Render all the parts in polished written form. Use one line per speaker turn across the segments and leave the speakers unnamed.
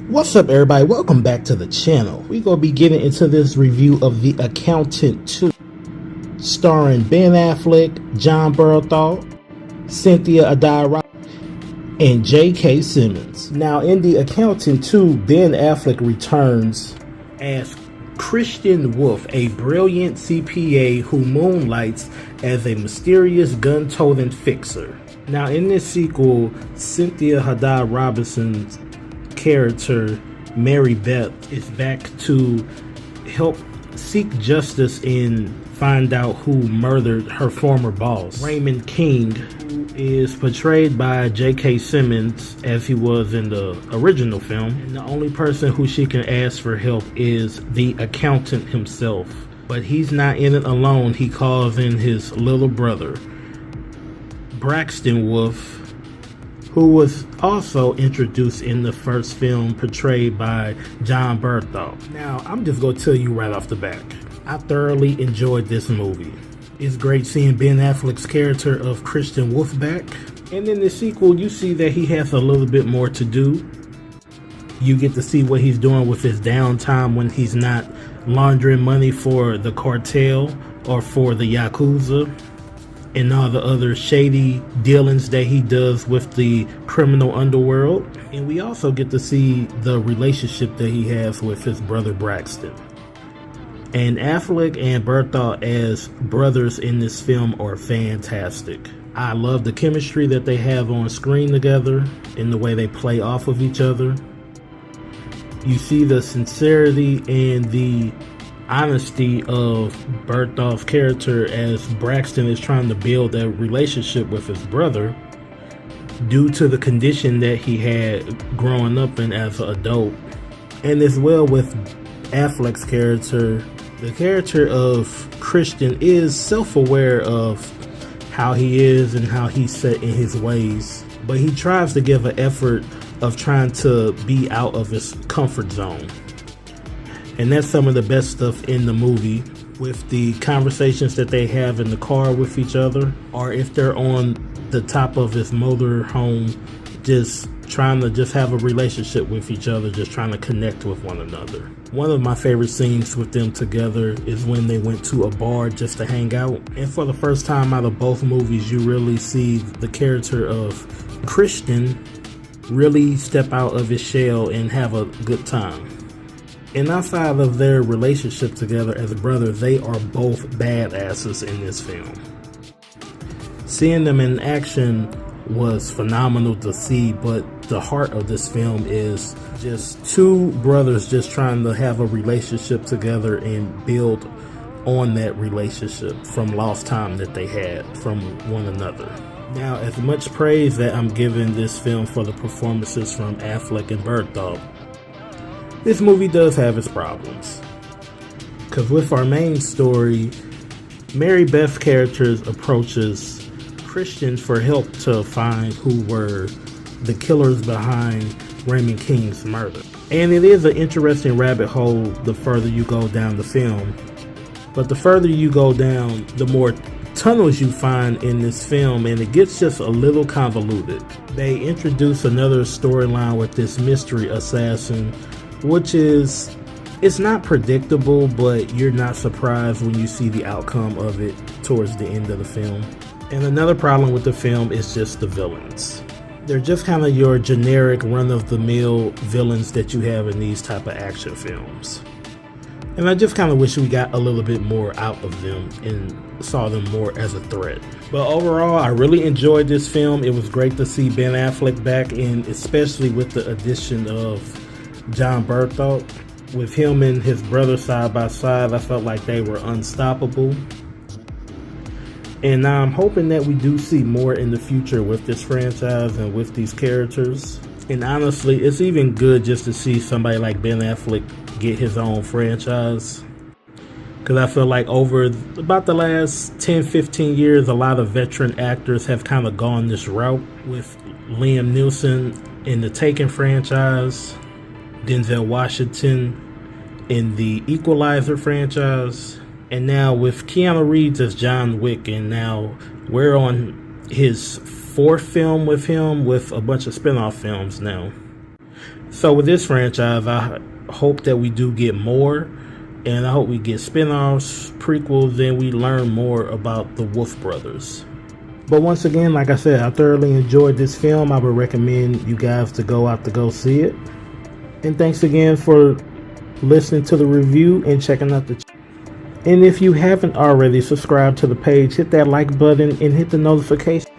What's up, everybody? Welcome back to the channel. We're going to be getting into this review of The Accountant 2, starring Ben Affleck, Jon Bernthal, Cynthia Addai-Robinson, and J.K. Simmons. Now, in The Accountant 2, Ben Affleck returns as Christian Wolf, a brilliant C.P.A. who moonlights as a mysterious gun-toting fixer. Now, in this sequel, Cynthia Addai-Robinson's character Mary Beth is back to help seek justice and find out who murdered her former boss. Raymond King, who is portrayed by J.K. Simmons as he was in the original film, and the only person who she can ask for help is the accountant himself. But he's not in it alone. He calls in his little brother, Braxton Wolf, who was also introduced in the first film, portrayed by Jon Bernthal. Now, I'm just going to tell you right off the bat, I thoroughly enjoyed this movie. It's great seeing Ben Affleck's character of Christian Wolf back. And in the sequel, you see that he has a little bit more to do. You get to see what he's doing with his downtime when he's not laundering money for the cartel or for the Yakuza, and all the other shady dealings that he does with the criminal underworld. And we also get to see the relationship that he has with his brother Braxton. And Affleck and Bernthal as brothers in this film are fantastic. I love the chemistry that they have on screen together and the way they play off of each other. You see the sincerity and the honesty of Bernthal's character as Braxton is trying to build a relationship with his brother due to the condition that he had growing up in as an adult. And as well with Affleck's character, the character of Christian is self-aware of how he is and how he's set in his ways, but he tries to give an effort of trying to be out of his comfort zone. And that's some of the best stuff in the movie, with the conversations that they have in the car with each other, or if they're on the top of his motor home, just trying to just have a relationship with each other, just trying to connect with one another. One of my favorite scenes with them together is when they went to a bar just to hang out. And for the first time out of both movies, you really see the character of Christian really step out of his shell and have a good time. And outside of their relationship together as brothers, they are both badasses in this film. Seeing them in action was phenomenal to see, but the heart of this film is just two brothers just trying to have a relationship together and build on that relationship from lost time that they had from one another. Now, as much praise that I'm giving this film for the performances from Affleck and Bernthal, this movie does have its problems. Because with our main story, Mary Beth's character approaches Christian for help to find who were the killers behind Raymond King's murder. And it is an interesting rabbit hole the further you go down the film. But the further you go down, the more tunnels you find in this film, and it gets just a little convoluted. They introduce another storyline with this mystery assassin, which is, it's not predictable, but you're not surprised when you see the outcome of it towards the end of the film. And another problem with the film is just the villains. They're just kind of your generic run-of-the-mill villains that you have in these type of action films. And I just kind of wish we got a little bit more out of them and saw them more as a threat. But overall, I really enjoyed this film. It was great to see Ben Affleck back, and especially with the addition of Jon Bernthal. With him and his brother side by side, I felt like they were unstoppable. And now I'm hoping that we do see more in the future with this franchise and with these characters. And honestly, it's even good just to see somebody like Ben Affleck get his own franchise. Because I feel like over about the last 10-15 years, a lot of veteran actors have kind of gone this route, with Liam Neeson in the Taken franchise, Denzel Washington in the Equalizer franchise, and now with Keanu Reeves as John Wick, and now we're on his fourth film with him, with a bunch of spin-off films now. So with this franchise, I hope that we do get more, and I hope we get spin-offs, prequels, and we learn more about the Wolf brothers. But once again, like I said, I thoroughly enjoyed this film. I would recommend you guys to go out to go see it. And thanks again for listening to the review and checking out the channel. And if you haven't already subscribed to the page, hit that like button and hit the notification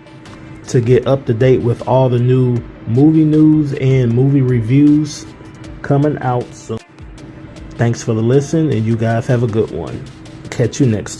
to get up to date with all the new movie news and movie reviews coming out soon. Thanks for the listen, and you guys have a good one. Catch you next time.